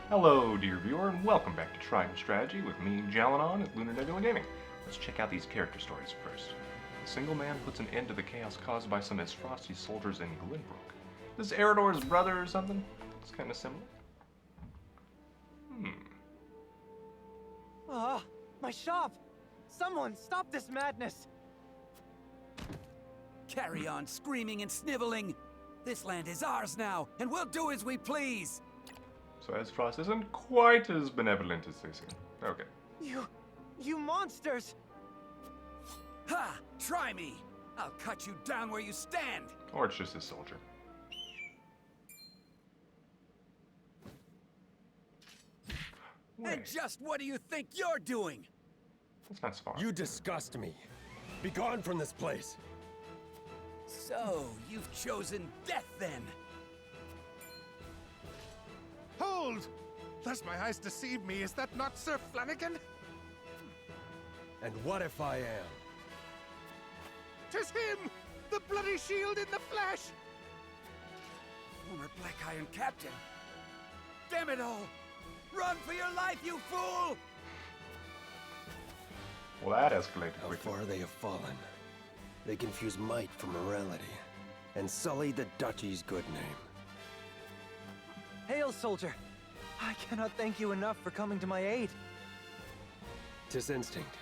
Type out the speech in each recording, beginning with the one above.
Hello, dear viewer, and welcome back to Trident Strategy with me, Jalanon, at Lunar Nebula Gaming. Let's check out these character stories first. A single man puts an end to the chaos caused by some Frosty soldiers in Glenbrook. This is Eridor's brother or something? It's kind of similar. My shop! Someone stop this madness! Carry on screaming and sniveling. This land is ours now, and we'll do as we please. So Frost isn't quite as benevolent as they seem. Okay. You monsters! Ha! Try me! I'll cut you down where you stand! Or it's just a soldier. Wait. And just what do you think you're doing? That's not far. You disgust me. Be gone from this place. So, you've chosen death then? Hold! Lest my eyes deceive me, is that not Sir Flanagan? And what if I am? 'Tis him! The bloody shield in the flesh! Former Black Iron Captain. Damn it all! Run for your life, you fool! Well, that escalated How quickly. far they have fallen. They confuse might for morality, and sully the duchy's good name. Hail, soldier! I cannot thank you enough for coming to my aid. 'Tis instinct.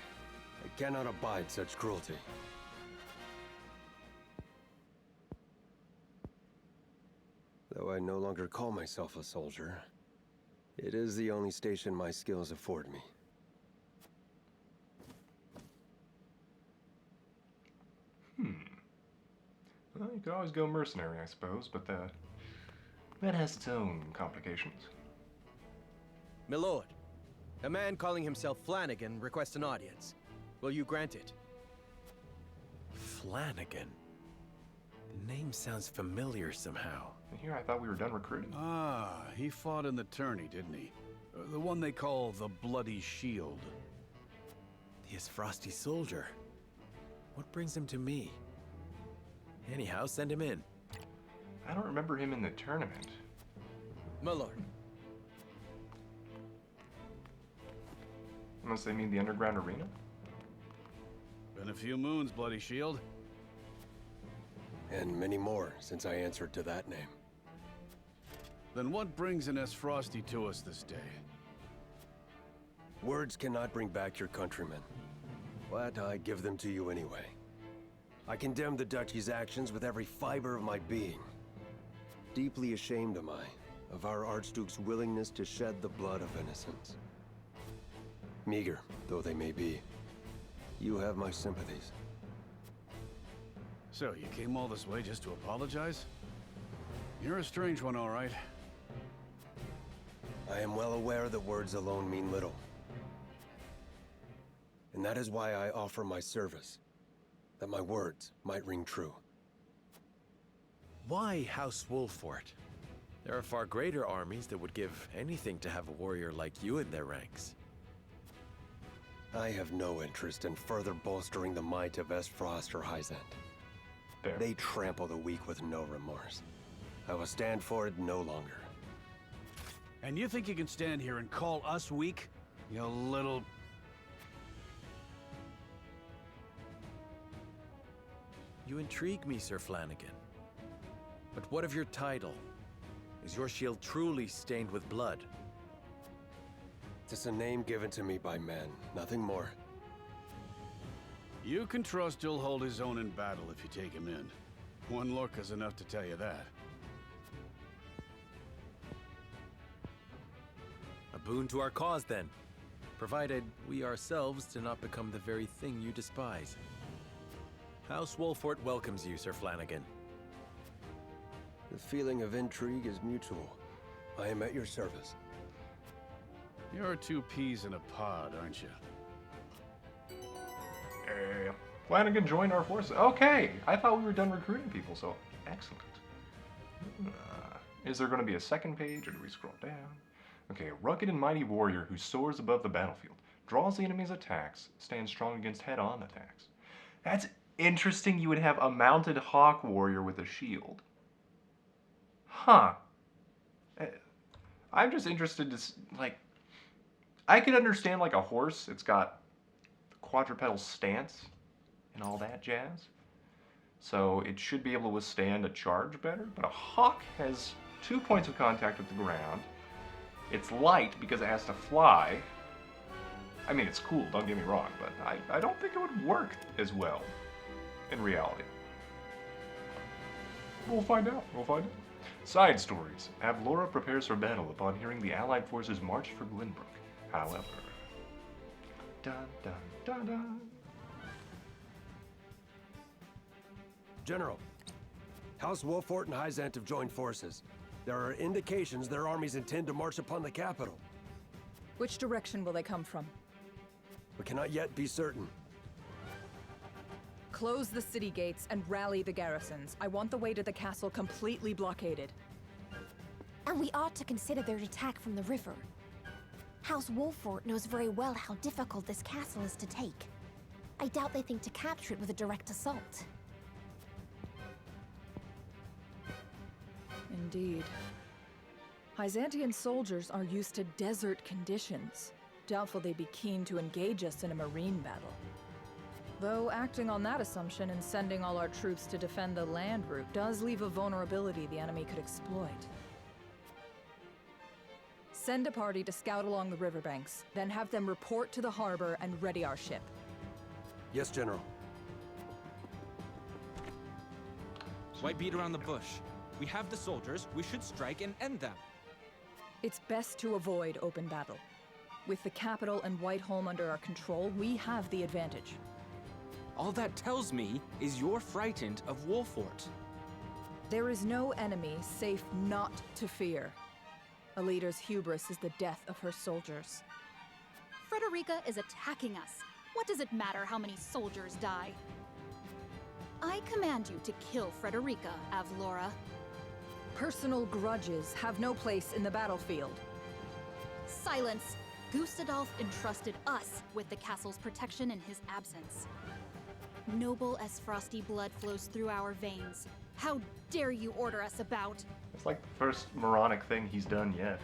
I cannot abide such cruelty. Though I no longer call myself a soldier, it is the only station my skills afford me. Well, you could always go mercenary, I suppose, but that has its own complications. Milord, a man calling himself Flanagan requests an audience. Will you grant it? Flanagan? The name sounds familiar somehow. And here I thought we were done recruiting. Ah, he fought in the tourney, didn't he? The one they call the Bloody Shield. He is Frosty Soldier. What brings him to me? Anyhow, send him in. I don't remember him in the tournament. Milord, Unless they mean the underground arena? Been a few moons, Bloody Shield. And many more since I answered to that name. Then what brings an Frosty to us this day? Words cannot bring back your countrymen, but I give them to you anyway. I condemn the duchy's actions with every fiber of my being. Deeply ashamed am I of our Archduke's willingness to shed the blood of innocents. Meager though they may be, you have my sympathies. So, you came all this way just to apologize? You're a strange one, all right. I am well aware that words alone mean little. And that is why I offer my service, that my words might ring true. Why House Wolfort? There are far greater armies that would give anything to have a warrior like you in their ranks. I have no interest in further bolstering the might of Frost or Hyzant. There. They trample the weak with no remorse. I will stand for it no longer. And you think you can stand here and call us weak? You little... You intrigue me, Sir Flanagan. But what of your title? Is your shield truly stained with blood? It's a name given to me by men, nothing more. You can trust he'll hold his own in battle if you take him in. One look is enough to tell you that. A boon to our cause, then. Provided we ourselves do not become the very thing you despise. House Wolfort welcomes you, Sir Flanagan. The feeling of intrigue is mutual. I am at your service. You're two peas in a pod, aren't you? Flanagan joined our forces. Okay, I thought we were done recruiting people, so excellent. Is there going to be a second page, or do we scroll down? Okay, a rugged and mighty warrior who soars above the battlefield, draws the enemy's attacks, stands strong against head-on attacks. That's interesting you would have a mounted hawk warrior with a shield. Huh. I'm just interested to, like, I could understand, like, a horse. It's got quadrupedal stance and all that jazz. So it should be able to withstand a charge better. But a hawk has 2 points of contact with the ground. It's light because it has to fly. I mean, it's cool, don't get me wrong, but I don't think it would work as well in reality. We'll find out. We'll find out. Side stories. Avlora prepares for battle upon hearing the Allied forces march for Glenbrook. However... Dun, dun, dun, dun. General, House Wolfort and Hyzant have joined forces. There are indications their armies intend to march upon the capital. Which direction will they come from? We cannot yet be certain. Close the city gates and rally the garrisons. I want the way to the castle completely blockaded. And we ought to consider their attack from the river. House Wolfort knows very well how difficult this castle is to take. I doubt they think to capture it with a direct assault. Indeed. Hyzantian soldiers are used to desert conditions. Doubtful they'd be keen to engage us in a marine battle. Though acting on that assumption and sending all our troops to defend the land route does leave a vulnerability the enemy could exploit. Send a party to scout along the riverbanks, then have them report to the harbor and ready our ship. Yes, General. Why beat around the bush? We have the soldiers, we should strike and end them. It's best to avoid open battle. With the capital and Whiteholm under our control, we have the advantage. All that tells me is you're frightened of Wolfort. There is no enemy safe not to fear. A leader's hubris is the death of her soldiers. Frederica is attacking us. What does it matter how many soldiers die? I command you to kill Frederica, Avlora. Personal grudges have no place in the battlefield. Silence! Gustadolf entrusted us with the castle's protection in his absence. Noble as frosty blood flows through our veins. How dare you order us about? It's like the first moronic thing he's done yet.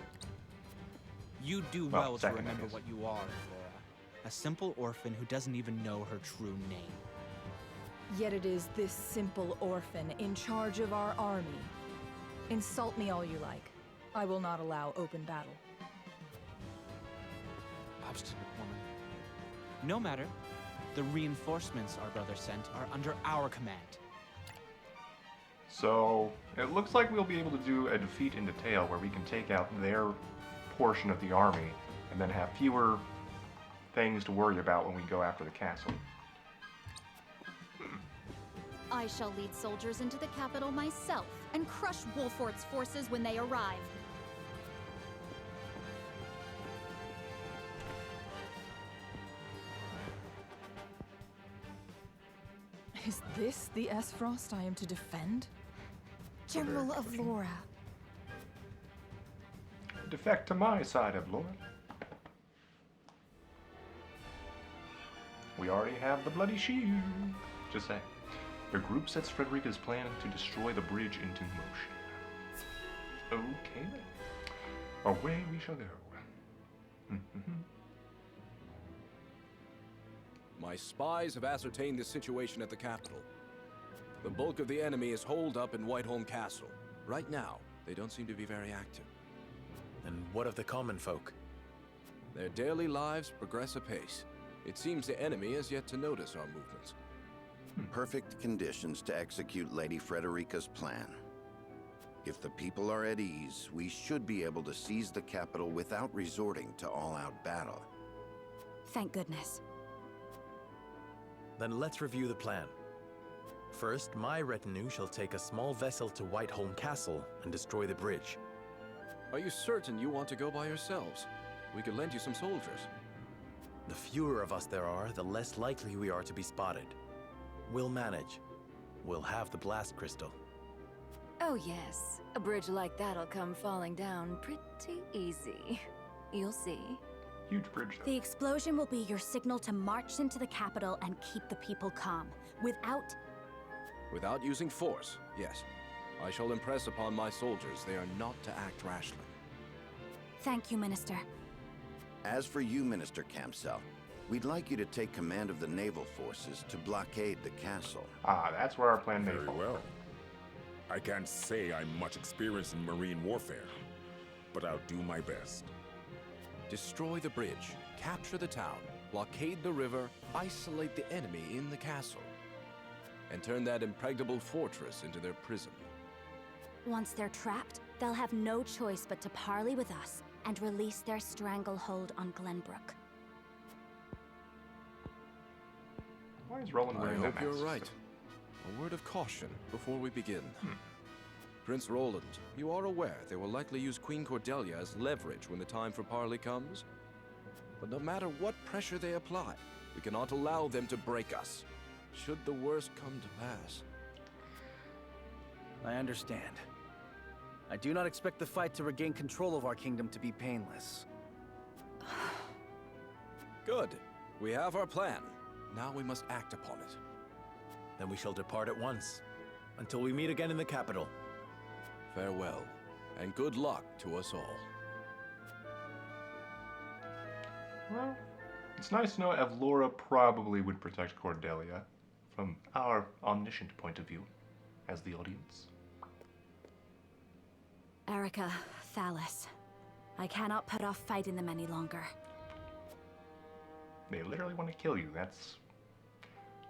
You do well to second, I remember guess. what you are, Avlora. A simple orphan who doesn't even know her true name. Yet it is this simple orphan in charge of our army. Insult me all you like. I will not allow open battle. Obstinate woman. No matter. The reinforcements our brother sent are under our command. So, it looks like we'll be able to do a defeat in detail where we can take out their portion of the army and then have fewer things to worry about when we go after the castle. I shall lead soldiers into the capital myself and crush Wolfort's forces when they arrive. Is this the S-Frost I am to defend? General Avlora. Defect to my side, Emblem. We already have the bloody shield. Just saying. The group sets Frederica's plan to destroy the bridge into motion. Okay then. Away we shall go. My spies have ascertained the situation at the capital. The bulk of the enemy is holed up in Whiteholm Castle. Right now, they don't seem to be very active. And what of the common folk? Their daily lives progress apace. It seems the enemy has yet to notice our movements. Perfect conditions to execute Lady Frederica's plan. If the people are at ease, we should be able to seize the capital without resorting to all-out battle. Thank goodness. Then let's review the plan. First, my retinue shall take a small vessel to Whiteholm Castle and destroy the bridge. Are you certain you want to go by yourselves? We could lend you some soldiers. The fewer of us there are, the less likely we are to be spotted. We'll manage. We'll have the blast crystal. Oh yes, a bridge like that'll come falling down pretty easy. You'll see. Huge bridge, though. The explosion will be your signal to march into the capital and keep the people calm. Without using force, yes. I shall impress upon my soldiers they are not to act rashly. Thank you, Minister. As for you, Minister Campsell, we'd like you to take command of the naval forces to blockade the castle. Ah, that's where our plan may Very fall. well. I can't say I'm much experienced in marine warfare, but I'll do my best. Destroy the bridge, capture the town, blockade the river, isolate the enemy in the castle, and turn that impregnable fortress into their prison. Once they're trapped, they'll have no choice but to parley with us and release their stranglehold on Glenbrook. Why is Roland I wearing that hope you're mask? right. A word of caution before we begin. Prince Roland, you are aware they will likely use Queen Cordelia as leverage when the time for parley comes? But no matter what pressure they apply, we cannot allow them to break us, should the worst come to pass. I understand. I do not expect the fight to regain control of our kingdom to be painless. Good. We have our plan. Now we must act upon it. Then we shall depart at once, until we meet again in the capital. Farewell, and good luck to us all. Well, it's nice to know Evlora probably would protect Cordelia, from our omniscient point of view, as the audience. Erica, Thalas, I cannot put off fighting them any longer. They literally want to kill you. That's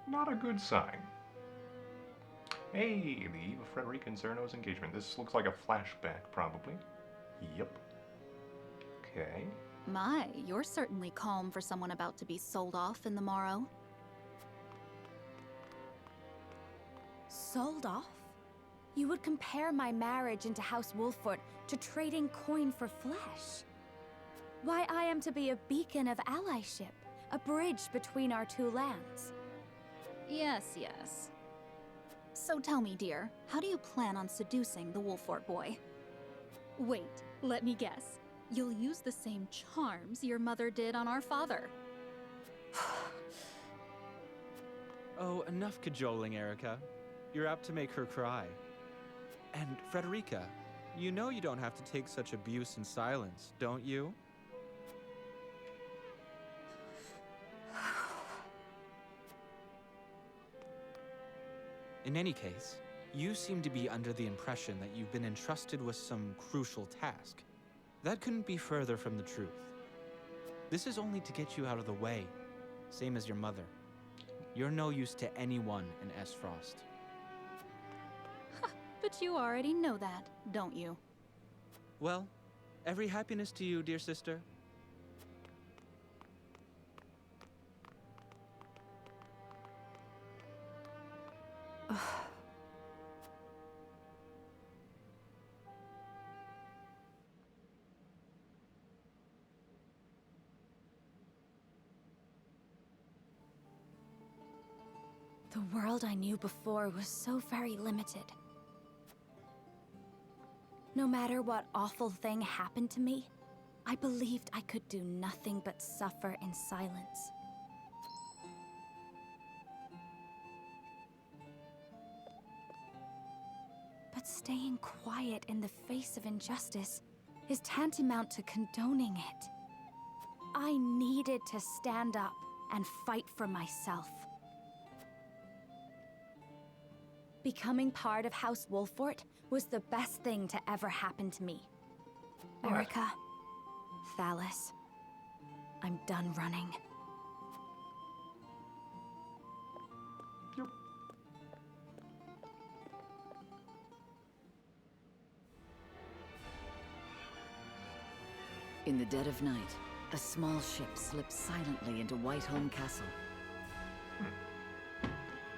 not a good sign. Hey, the eve of Frederica and Cyrano's engagement. This looks like a flashback, probably. Yep. Okay. My, you're certainly calm for someone about to be sold off in the morrow. Sold off? You would compare my marriage into House Wolfort to trading coin for flesh? Why, I am to be a beacon of allyship, a bridge between our two lands. Yes, yes. So tell me, dear, how do you plan on seducing the Wolfort boy? Wait, let me guess. You'll use the same charms your mother did on our father. Oh, enough cajoling, Erica. You're apt to make her cry. And Frederica, you know you don't have to take such abuse in silence, don't you? In any case, you seem to be under the impression that you've been entrusted with some crucial task. That couldn't be further from the truth. This is only to get you out of the way, same as your mother. You're no use to anyone in Frost. But you already know that, don't you? Well, every happiness to you, dear sister. The world I knew before was so very limited. No matter what awful thing happened to me, I believed I could do nothing but suffer in silence. But staying quiet in the face of injustice is tantamount to condoning it. I needed to stand up and fight for myself. Becoming part of House Wolfort was the best thing to ever happen to me. Erica, Thalas, I'm done running. In the dead of night, a small ship slips silently into Whiteholm Castle.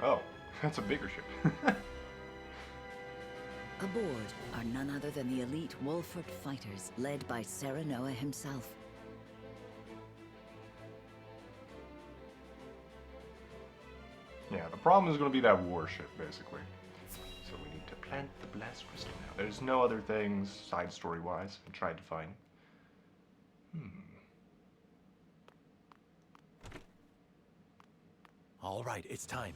Oh, that's a bigger ship. Aboard are none other than the elite Wolfort fighters, led by Serenoa himself. Yeah, the problem is going to be that warship, basically. So we need to plant the blast crystal now. There's no other things, side story-wise, I tried to find. All right, it's time.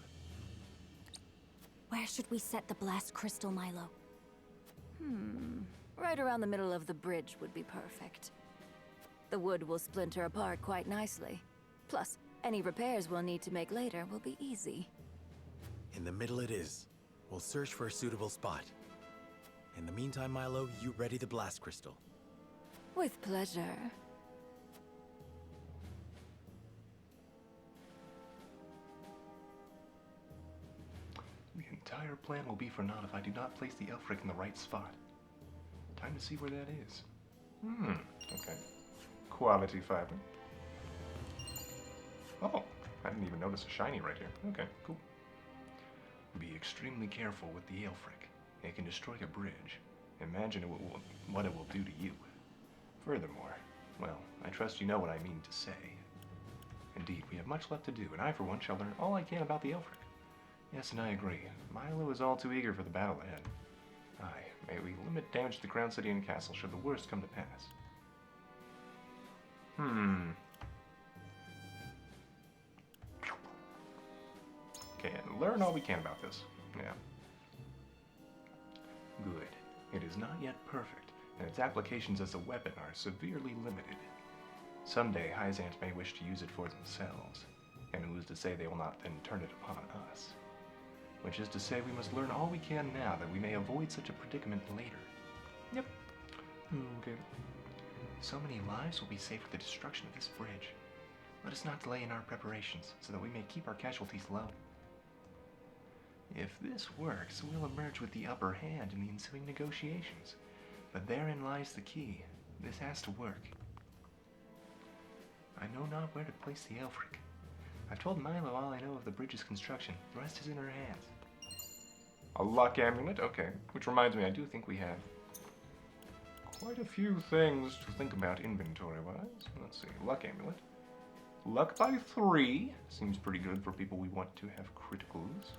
Where should we set the blast crystal, Milo? Right around the middle of the bridge would be perfect. The wood will splinter apart quite nicely. Plus, any repairs we'll need to make later will be easy. In the middle it is. We'll search for a suitable spot. In the meantime, Milo, you ready the blast crystal. With pleasure. The entire plan will be for naught if I do not place the Elfric in the right spot. Time to see where that is. Okay. Quality fiber. Oh, I didn't even notice a shiny right here. Okay, cool. Be extremely careful with the Elfric. It can destroy a bridge. Imagine what it will do to you. Furthermore, well, I trust you know what I mean to say. Indeed, we have much left to do, and I for one shall learn all I can about the Elfric. Yes, and I agree. Milo is all too eager for the battle ahead. Aye, may we limit damage to the Crown City and Castle should the worst come to pass. Okay, and learn all we can about this. Yeah. Good. It is not yet perfect, and its applications as a weapon are severely limited. Someday, Hyzant may wish to use it for themselves, and who is to say they will not then turn it upon us? Which is to say we must learn all we can now that we may avoid such a predicament later. Yep. Okay. So many lives will be saved with the destruction of this bridge. Let us not delay in our preparations, so that we may keep our casualties low. If this works, we'll emerge with the upper hand in the ensuing negotiations. But therein lies the key. This has to work. I know not where to place the Elfric. I've told Milo all I know of the bridge's construction. The rest is in her hands. A luck amulet? Okay. Which reminds me, I do think we have quite a few things to think about inventory-wise. Let's see. Luck amulet. Luck by 3. Seems pretty good for people we want to have criticals.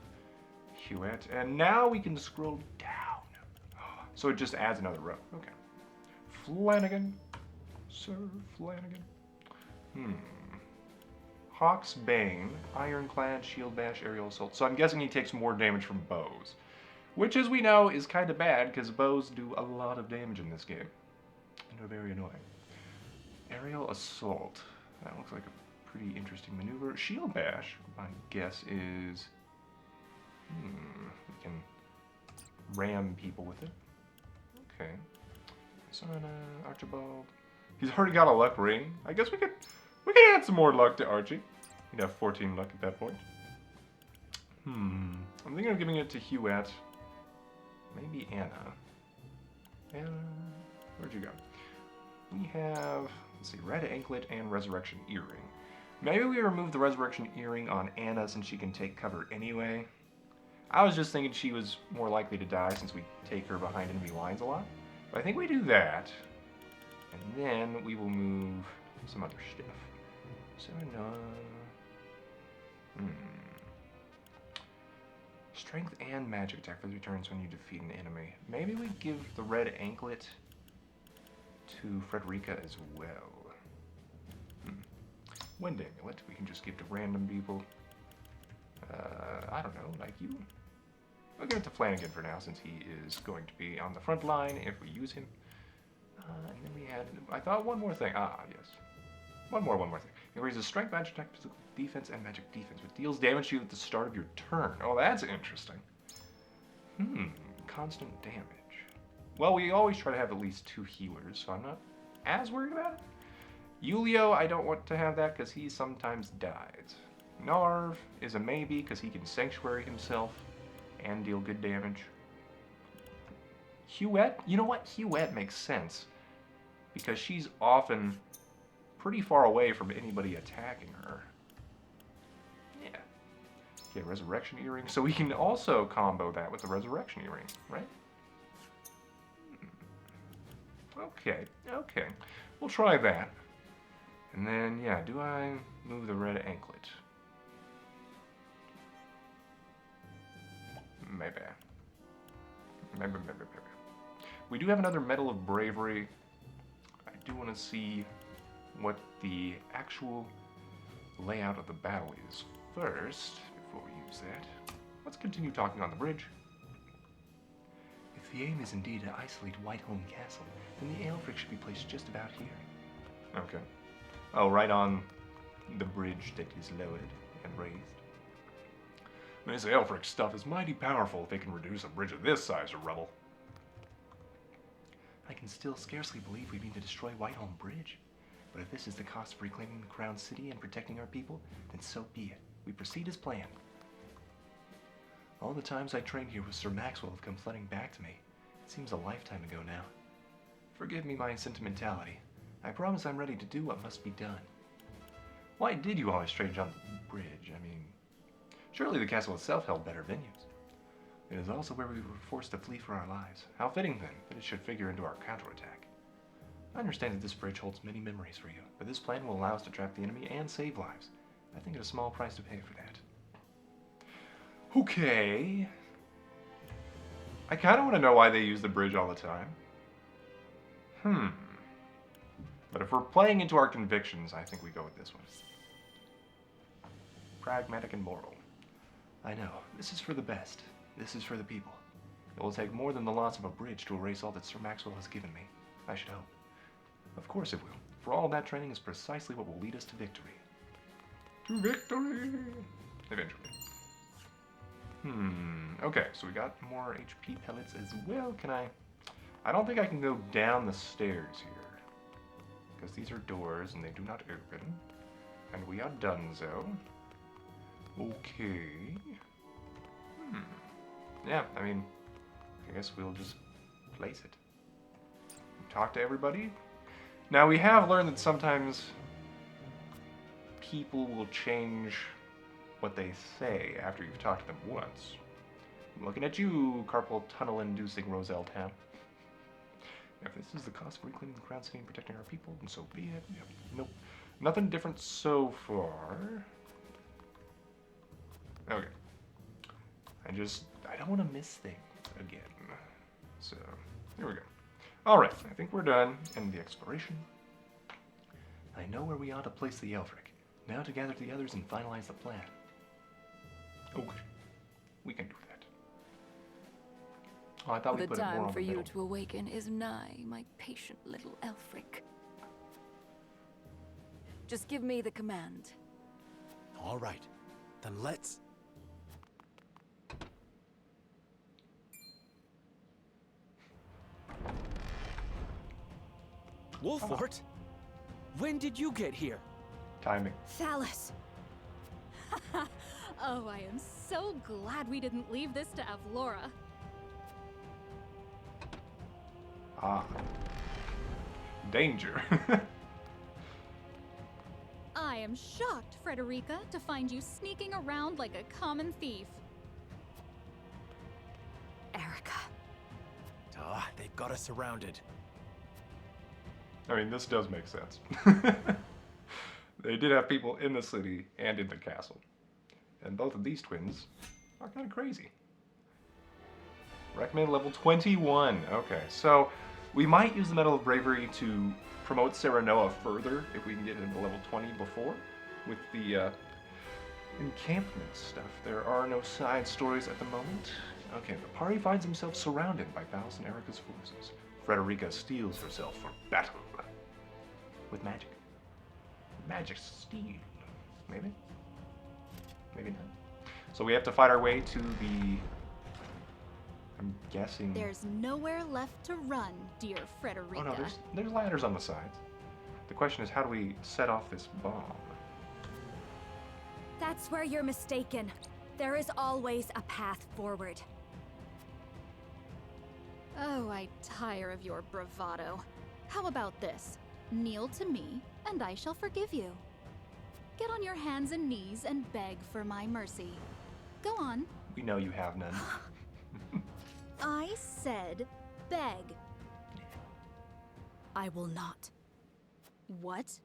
Hewitt. And now we can scroll down. So it just adds another row. Okay. Flanagan. Sir Flanagan. Hawk's Bane, Ironclad, Shield Bash, Aerial Assault. So I'm guessing he takes more damage from bows. Which, as we know, is kind of bad, because bows do a lot of damage in this game. And are very annoying. Aerial Assault. That looks like a pretty interesting maneuver. Shield Bash, my guess is... we can ram people with it. Okay. Sana, Archibald. He's already got a luck ring. I guess we could add some more luck to Archie. He'd have 14 luck at that point. I'm thinking of giving it to Hewitt. Maybe Anna. Anna, where'd you go? We have, let's see, Red Anklet and Resurrection Earring. Maybe we remove the Resurrection Earring on Anna since she can take cover anyway. I was just thinking she was more likely to die since we take her behind enemy lines a lot. But I think we do that. And then we will move some other stuff. Strength and magic attack for the returns when you defeat an enemy. Maybe we give the Red Anklet to Frederica as well. Wind Amulet we can just give to random people. I don't know, like you. We'll give it to Flanagan for now since he is going to be on the front line if we use him. And then we had, I thought one more thing. Yes. One more thing. It raises strength, magic attack, physical defense, and magic defense, which deals damage to you at the start of your turn. Oh, that's interesting. Constant damage. Well, we always try to have at least 2 healers, so I'm not as worried about it. Julio, I don't want to have that because he sometimes dies. Narv is a maybe because he can sanctuary himself and deal good damage. Hewitt, you know what? Hewitt makes sense because she's often pretty far away from anybody attacking her. Yeah. Okay, Resurrection Earring. So we can also combo that with the Resurrection Earring, right? Okay. We'll try that. And then, yeah, do I move the Red Anklet? Maybe. We do have another Medal of Bravery. I do want to see what the actual layout of the battle is first, before we use that, let's continue talking on the bridge. If the aim is indeed to isolate Whiteholm Castle, then the Aelfric should be placed just about here. Okay. Oh, right on the bridge that is lowered and raised. This Aelfric stuff is mighty powerful if they can reduce a bridge of this size to rubble. I can still scarcely believe we mean to destroy Whiteholm Bridge. But if this is the cost of reclaiming the Crown City and protecting our people, then so be it. We proceed as planned. All the times I trained here with Sir Maxwell have come flooding back to me. It seems a lifetime ago now. Forgive me my sentimentality. I promise I'm ready to do what must be done. Why did you always trade on the bridge? I mean, surely the castle itself held better venues. It is also where we were forced to flee for our lives. How fitting, then, that it should figure into our counterattack. I understand that this bridge holds many memories for you, but this plan will allow us to trap the enemy and save lives. I think it's a small price to pay for that. Okay. I kind of want to know why they use the bridge all the time. But if we're playing into our convictions, I think we go with this one. Pragmatic and moral. I know, this is for the best. This is for the people. It will take more than the loss of a bridge to erase all that Sir Maxwell has given me. I should hope. Of course it will, for all that training is precisely what will lead us to victory. To victory! Eventually. Okay, so we got more HP pellets as well. Can I don't think I can go down the stairs here. Because these are doors and they do not open. And we are donezo. Okay. Yeah, I mean, I guess we'll just place it. Talk to everybody. Now, we have learned that sometimes people will change what they say after you've talked to them once. I'm looking at you, carpal tunnel-inducing Roselle Town. If this is the cost of reclaiming the Crown City and protecting our people, then so be it. Yep. Nope. Nothing different so far. Okay. I don't want to miss things again. So, here we go. Alright, I think we're done in the exploration. I know where we ought to place the Aelfric. Now to gather the others and finalize the plan. Okay, we can do that. Oh, I thought we put it more on the middle. The time for you to awaken is nigh, my patient little Aelfric. Just give me the command. All right, then let's... Wolfort? When did you get here? Timing. Thalus! Oh, I am so glad we didn't leave this to Avlora. Ah. Danger. I am shocked, Frederica, to find you sneaking around like a common thief. Erica. Ah, they've got us surrounded. I mean, this does make sense. They did have people in the city and in the castle. And both of these twins are kind of crazy. Recommend level 21. Okay, so we might use the Medal of Bravery to promote Serenoa further if we can get into level 20 before. With the encampment stuff. There are no side stories at the moment. Okay, the party finds himself surrounded by Faust and Erica's forces. Frederica steels herself for battle. With magic. Magic steel. Maybe? Maybe not. So we have to fight our way to the... I'm guessing... There's nowhere left to run, dear Frederica. Oh no, there's ladders on the sides. The question is, how do we set off this bomb? That's where you're mistaken. There is always a path forward. Oh, I tire of your bravado. How about this? Kneel to me, and I shall forgive you. Get on your hands and knees and beg for my mercy. Go on. We know you have none. I said beg. I will not. What?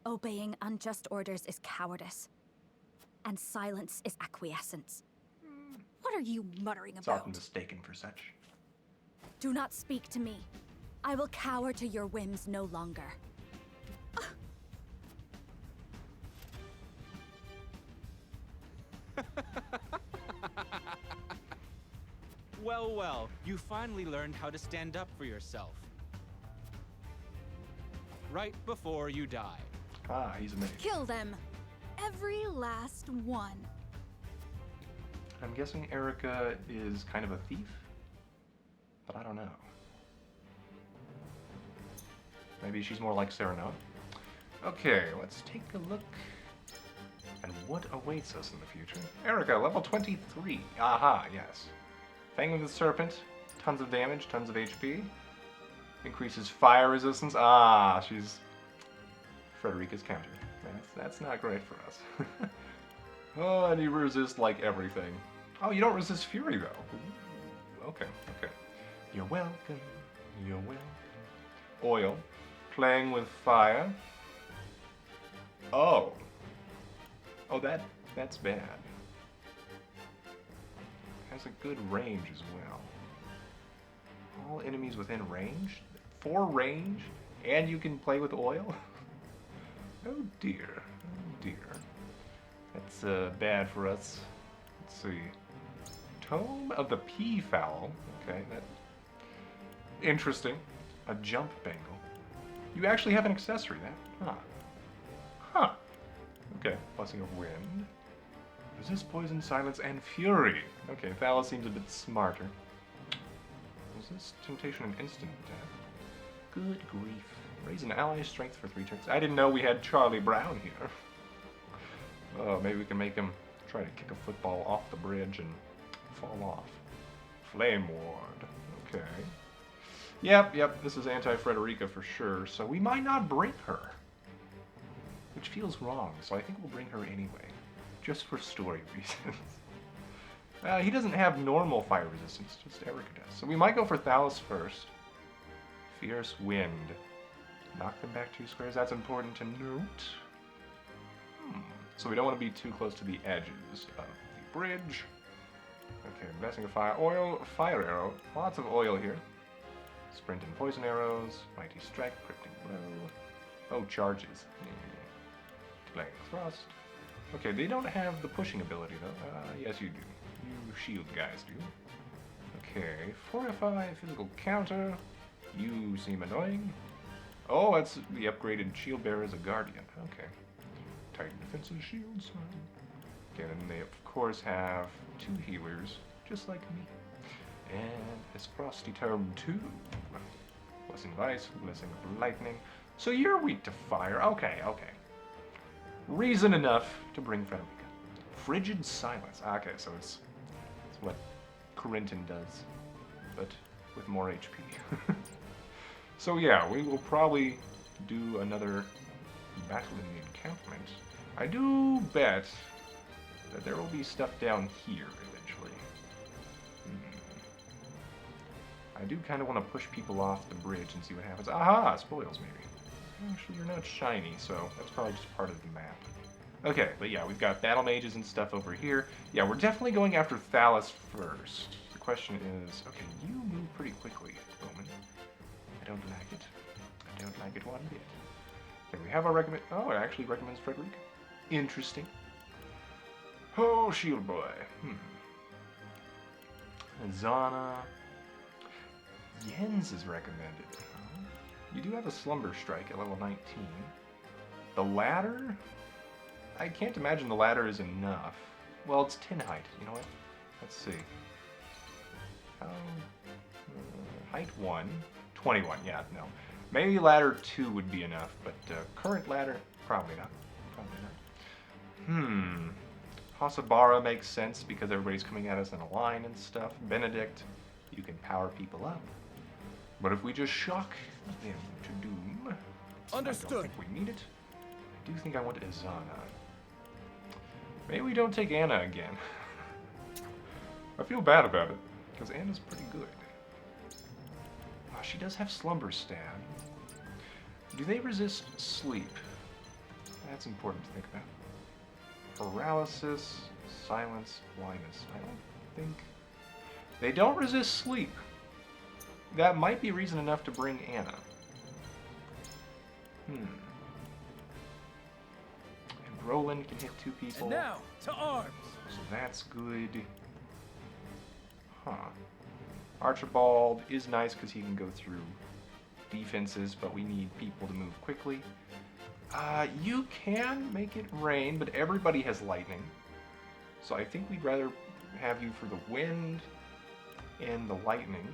Obeying unjust orders is cowardice, and silence is acquiescence. What are you muttering It's about? often mistaken for such. Do not speak to me. I will cower to your whims no longer. Well, well, you finally learned how to stand up for yourself. Right before you die. Ah, he's amazing. Kill them. Every last one. I'm guessing Erica is kind of a thief, but I don't know. Maybe she's more like Serena. Okay, let's take a look at what awaits us in the future. Erica, level 23. Aha, yes. Fang of the Serpent, tons of damage, tons of HP. Increases fire resistance. Ah, she's Frederica's counter. That's not great for us. Oh, and you resist like everything. Oh, you don't resist fury though. Ooh, okay. You're welcome. You're welcome. Oil. Playing with fire. Oh. Oh, that's bad. Has a good range as well. All enemies within range? 4 range? And you can play with oil? Oh dear. Oh dear. That's bad for us. Let's see. Tome of the Peafowl. Okay, that... Interesting. A jump bangle. You actually have an accessory, that? Huh. Okay, Blessing of Wind. Resist poison, silence, and fury. Okay, Thalos seems a bit smarter. Resist temptation and instant death. Good grief. Raise an ally's strength for 3 turns. I didn't know we had Charlie Brown here. Oh, maybe we can make him try to kick a football off the bridge and fall off. Flame Ward. Okay. Yep, this is anti-Frederica for sure, so we might not bring her. Which feels wrong, so I think we'll bring her anyway. Just for story reasons. He doesn't have normal fire resistance, just Erica does. So we might go for Thalos first. Fierce Wind. Knock them back 2 squares, that's important to note. So we don't want to be too close to the edges of the bridge. Okay, Blessing of Fire. Oil, Fire Arrow. Lots of oil here. Sprint and Poison Arrows. Mighty Strike, Cryptic Blow. Oh, charges. Delaying Thrust. Okay, they don't have the pushing ability though. Yes, you do. You shield guys do. Okay, Fortify, Physical Counter. You seem annoying. Oh, that's the upgraded Shield Bearer as a Guardian. Okay. Titan Defensive Shields. Okay, then they of course have 2 healers, just like me. And his Frosty Tome 2. Blessing of Ice, Blessing of Lightning. So you're weak to fire. Okay. Reason enough to bring Frederica. Frigid Silence. Okay, so it's what Corinton does, but with more HP. So yeah, we will probably do another battle in the encampment. I do bet that there will be stuff down here eventually. I do kind of want to push people off the bridge and see what happens. Aha! Spoils, maybe. Actually, you're not shiny, so that's probably just part of the map. Okay, but yeah, we've got battle mages and stuff over here. Yeah, we're definitely going after Thalos first. The question is, okay, you move pretty quickly at the moment. I don't like it. I don't like it one bit. Okay, we have our recommend. Oh, it actually recommends Frederica. Interesting. Oh, Shield Boy. Zana. Jens is recommended. You do have a Slumber Strike at level 19. The ladder? I can't imagine the ladder is enough. Well, it's 10 height. You know what? Let's see. Height 1. 21, yeah, no. Maybe ladder 2 would be enough, but current ladder, probably not. Hasabara makes sense because everybody's coming at us in a line and stuff. Benedict, you can power people up. But if we just shock them to doom, understood. I don't think we need it. I do think I want Izana. Maybe we don't take Anna again. I feel bad about it, because Anna's pretty good. Oh, she does have Slumber Stab. Do they resist sleep? That's important to think about. Paralysis, silence, blindness. I don't think... They don't resist sleep. That might be reason enough to bring Anna. And Roland can hit 2 people. And now, to arms! So that's good. Huh. Archibald is nice because he can go through defenses, but we need people to move quickly. You can make it rain, but everybody has lightning. So I think we'd rather have you for the wind and the lightning.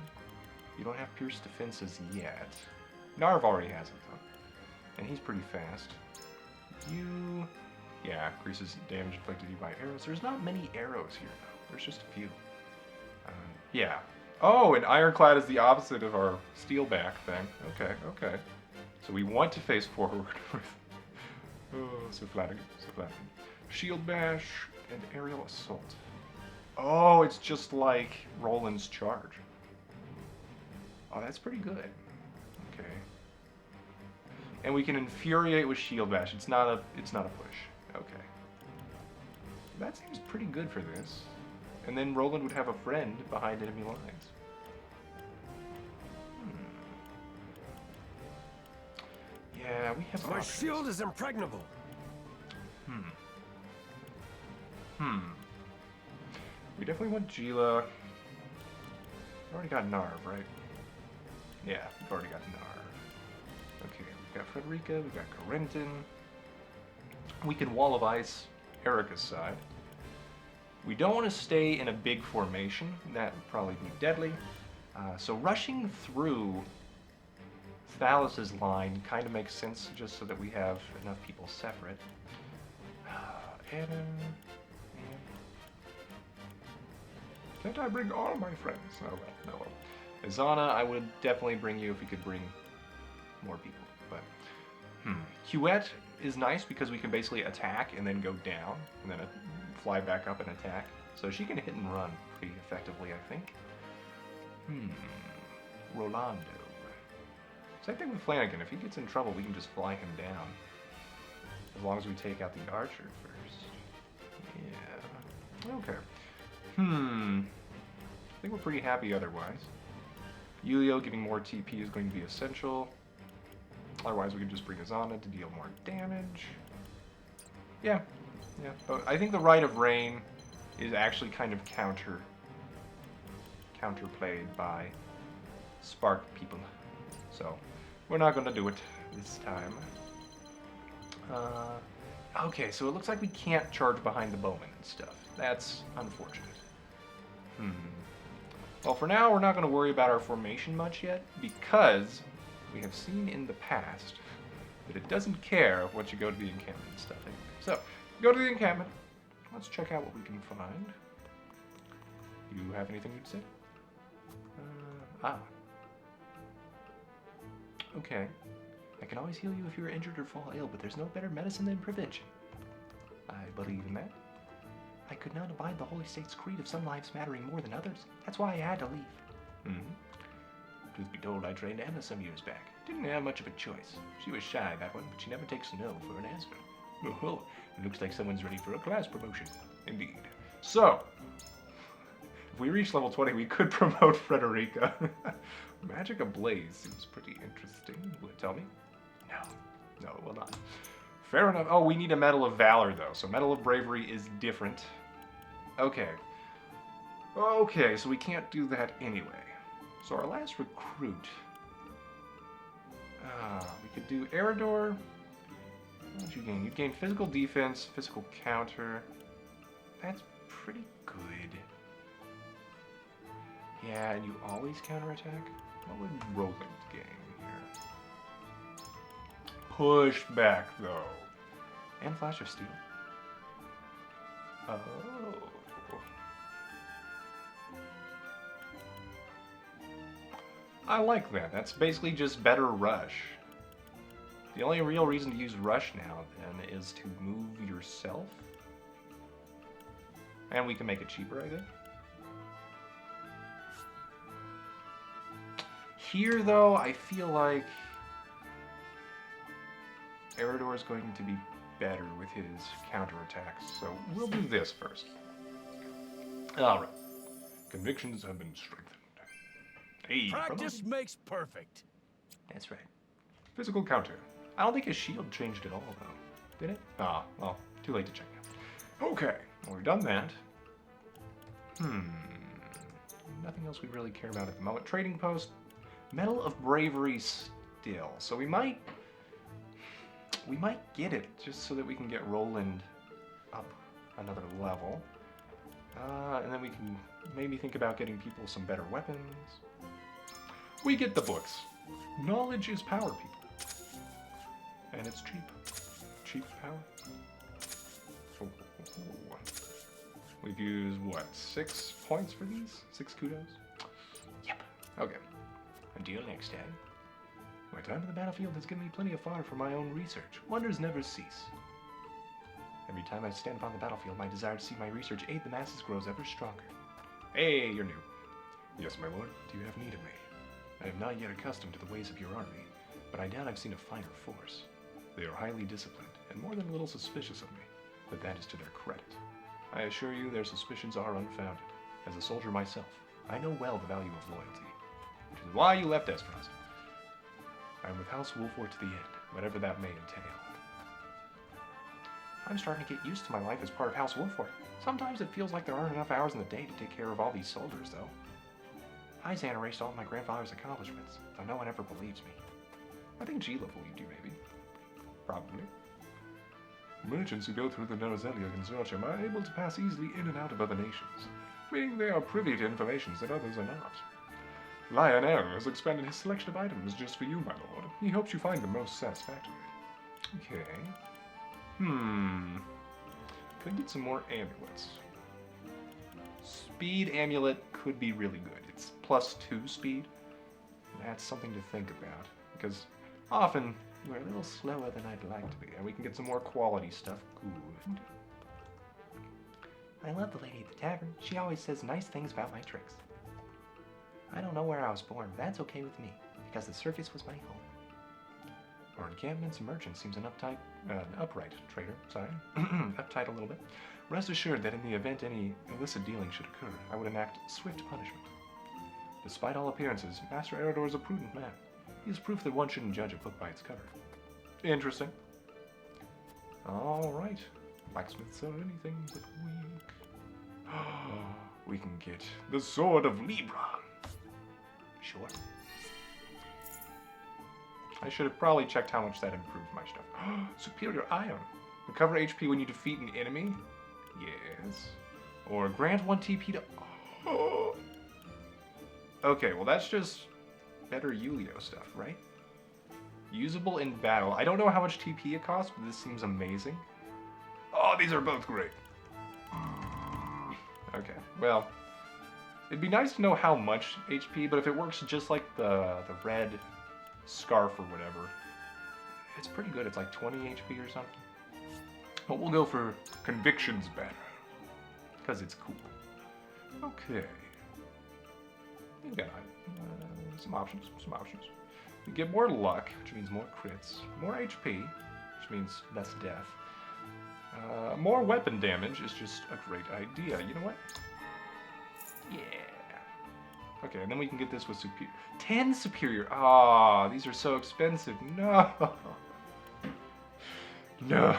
You don't have pierced defenses yet. Narv already has it though. And he's pretty fast. You... yeah, increases damage inflicted you by arrows. There's not many arrows here though. There's just a few. Yeah. Oh, and Ironclad is the opposite of our Steelback thing. Okay, okay. So we want to face forward with... oh, so flattering, so flattering. Shield Bash and Aerial Assault. Oh, it's just like Roland's Charge. Oh, that's pretty good. Okay. And we can Infuriate with Shield Bash. It's not a push. Okay. That seems pretty good for this. And then Roland would have a friend behind enemy lines. Yeah, we have My options. shield is impregnable. We definitely want Gila. We've already got Narv, right? Yeah, we've already got Narv. Okay, we've got Frederica, we've got Corentin. We can Wall of Ice Erica's side. We don't want to stay in a big formation. That would probably be deadly. So rushing through Thalas's line kind of makes sense just so that we have enough people separate. Anna... Can't I bring all my friends? Oh well, no well. Izana, I would definitely bring you if we could bring more people, but... Huette is nice because we can basically attack and then go down, and then fly back up and attack. So she can hit and run pretty effectively, I think. Rolando. Same thing with Flanagan. If he gets in trouble, we can just fly him down. As long as we take out the archer first. Yeah. Okay. I think we're pretty happy otherwise. Yulio giving more TP is going to be essential. Otherwise, we can just bring Azana to deal more damage. Yeah. Yeah. But I think the Rite of Rain is actually kind of counterplayed by Spark people. So, we're not going to do it this time. Okay, so it looks like we can't charge behind the bowman and stuff. That's unfortunate. Well, for now, we're not going to worry about our formation much yet, because we have seen in the past that it doesn't care once you go to the encampment and stuff anyway. So, go to the encampment. Let's check out what we can find. You have anything to say? Okay. I can always heal you if you're injured or fall ill, but there's no better medicine than prevention. I believe in that. I could not abide the Holy State's creed of some lives mattering more than others. That's why I had to leave. Truth be told, I trained Anna some years back. Didn't have much of a choice. She was shy, that one, but she never takes no for an answer. Oh, it looks like someone's ready for a class promotion. Indeed. So, if we reach level 20, we could promote Frederica. Magic Ablaze seems pretty interesting. Will it tell me? No, it will not. Fair enough. Oh, we need a Medal of Valor, though. So Medal of Bravery is different. Okay. Okay, so we can't do that anyway. So our last recruit. We could do Eridor. What did you gain? You gain physical defense, physical counter. That's pretty good. Yeah, and you always counterattack? What would Roland gain here? Push back, though. And Flash of Steel. Oh. I like that. That's basically just better rush. The only real reason to use rush now, then, is to move yourself. And we can make it cheaper, I think. Here, though, I feel like Eridor is going to be better with his counterattacks, so we'll do this first. Alright. Convictions have been strengthened. Hey, practice makes perfect. That's right. Physical counter. I don't think his shield changed at all, though. Did it? Ah, well, too late to check now. Okay, well, we've done that. nothing else we really care about at the moment. Trading post, Medal of Bravery still. So we might get it just so that we can get Roland up another level. And then we can maybe think about getting people some better weapons. We get the books. Knowledge is power, people. And it's cheap. Cheap power. Oh. We've used, what, 6 points for these? 6 kudos? Yep. Okay. Until next time. My time on the battlefield has given me plenty of fodder for my own research. Wonders never cease. Every time I stand upon the battlefield, my desire to see my research aid the masses grows ever stronger. Hey, you're new. Yes, my lord. Do you have need of me? I am not yet accustomed to the ways of your army, but I doubt I've seen a finer force. They are highly disciplined, and more than a little suspicious of me, but that is to their credit. I assure you their suspicions are unfounded. As a soldier myself, I know well the value of loyalty, which is why you left Esperance. I am with House Wolfort to the end, whatever that may entail. I'm starting to get used to my life as part of House Wolfort. Sometimes it feels like there aren't enough hours in the day to take care of all these soldiers, though. Izan erased all my grandfather's accomplishments, though no one ever believes me. I think Gila believed you, maybe. Probably. Merchants who go through the Norzelia consortium are able to pass easily in and out of other nations, meaning they are privy to information that others are not. Lionel has expanded his selection of items just for you, my lord. He hopes you find them most satisfactory. Okay. Could get some more amulets. Speed amulet could be really good. It's +2 speed. That's something to think about, because often we're a little slower than I'd like to be, and we can get some more quality stuff. Good. I love the lady at the tavern. She always says nice things about my tricks. I don't know where I was born, but that's okay with me, because the circus was my home. Our encampments and merchants seems an upright trader, sorry. Uptight a little bit. Rest assured that in the event any illicit dealing should occur, I would enact swift punishment. Despite all appearances, Master Eridor is a prudent man. He is proof that one shouldn't judge a book by its cover. Interesting. Alright. Blacksmiths are anything but weak. We can get the Sword of Libra. Sure. I should have probably checked how much that improved my stuff. Superior Iron. Recover HP when you defeat an enemy? Yes. Or grant 1 TP to... Oh. Okay, well that's just better Yulio stuff, right? Usable in battle. I don't know how much TP it costs, but this seems amazing. Oh, these are both great. Okay, well, it'd be nice to know how much HP, but if it works just like the red scarf or whatever, it's pretty good. It's like 20 HP or something. But we'll go for Convictions Banner, because it's cool. Okay. We got some options. We get more luck, which means more crits. More HP, which means less death. More weapon damage is just a great idea. You know what? Yeah. Okay, and then we can get this with superior. 10 superior. Ah, these are so expensive. No. No.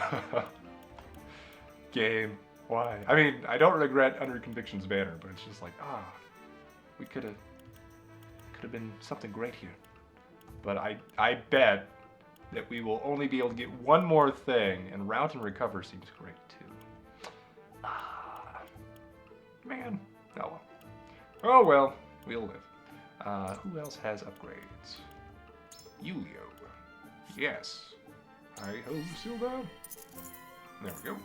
Game. Why? I mean, I don't regret Under Convictions Banner, but it's just like, we could have been something great here. But I bet that we will only be able to get one more thing, and Route and Recover seems great too. Man. Oh well. Oh well. We'll live. Who else has upgrades? Yulio. Yes. Hi-ho, Silva. There we go.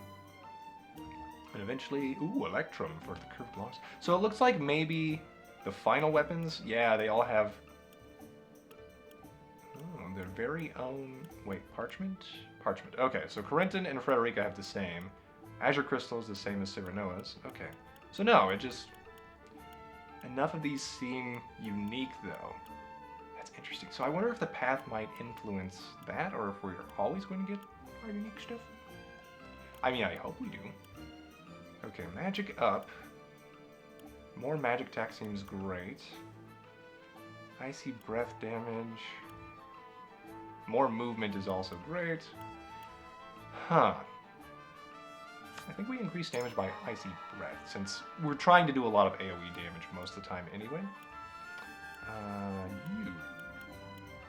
And eventually, Electrum for the curved logs. So it looks like maybe the final weapons, yeah, they all have their very own, wait, Parchment? Parchment. Okay, so Corentin and Frederica have the same. Azure Crystal is the same as Cyranoa's. Okay. So no, it just... Enough of these seem unique, though. That's interesting. So I wonder if the path might influence that, or if we're always going to get our unique stuff. I mean, I hope we do. Okay, magic up. More magic attack seems great. Icy breath damage. More movement is also great. Huh. I think we increase damage by Icy Breath, since we're trying to do a lot of AoE damage most of the time anyway. You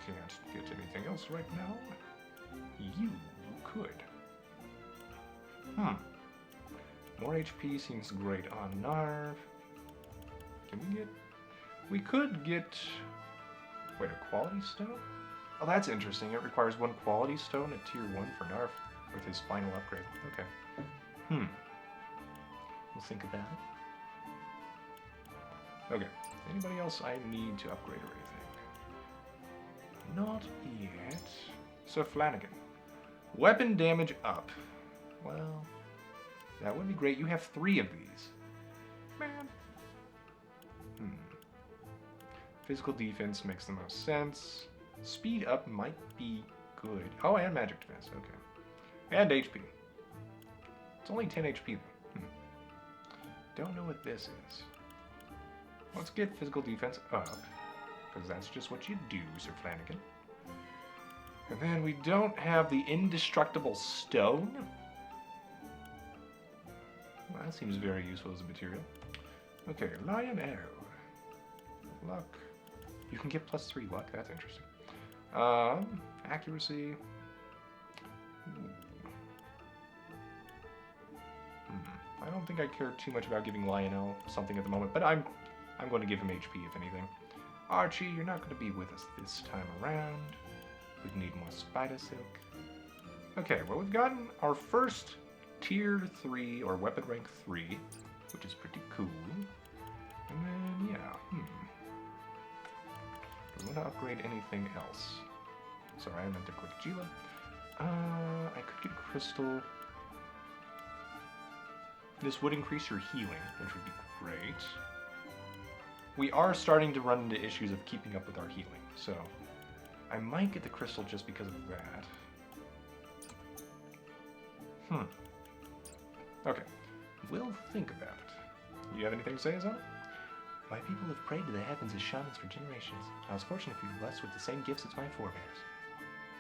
can't get anything else right now. You could. More HP seems great on Narv. Can we get... We could get... Wait, a quality stone? Oh, that's interesting. It requires 1 quality stone at tier 1 for Narv with his final upgrade. Okay. We'll think about it. Okay. Anybody else I need to upgrade or anything? Not yet. So Flanagan. Weapon damage up. Well, that would be great. You have 3 of these. Man. Physical defense makes the most sense. Speed up might be good. Oh, and magic defense. Okay. And HP. It's only 10 HP though. Don't know what this is. Let's get physical defense up, because that's just what you do, Sir Flanagan. And then we don't have the indestructible stone. Well, that seems very useful as a material. Okay, Lion Arrow. Luck. You can get +3 luck, that's interesting. Accuracy. I don't think I care too much about giving Lionel something at the moment, but I'm going to give him HP if anything. Archie, you're not going to be with us this time around. We need more spider silk. Okay, well we've gotten our first tier 3 or weapon rank 3, which is pretty cool. And then yeah, do we want to upgrade anything else? Sorry, I meant to click Gila. I could get crystal. This would increase your healing, which would be great. We are starting to run into issues of keeping up with our healing, so I might get the crystal just because of that. Okay, we'll think about it. You have anything to say, Azana? My people have prayed to the heavens as shamans for generations. I was fortunate to be blessed with the same gifts as my forebears.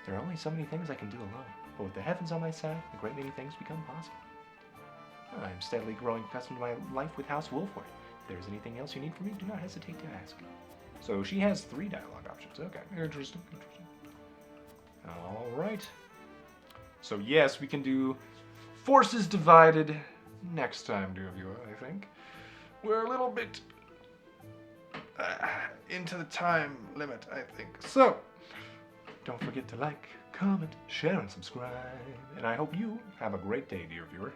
There are only so many things I can do alone, but with the heavens on my side, a great many things become possible. I am steadily growing accustomed to my life with House Wolford. If there is anything else you need from me, do not hesitate to ask. So she has 3 dialogue options. Okay, interesting. Alright. So yes, we can do Forces Divided next time, dear viewer, I think. We're a little bit into the time limit, I think. So, don't forget to like, comment, share, and subscribe. And I hope you have a great day, dear viewer.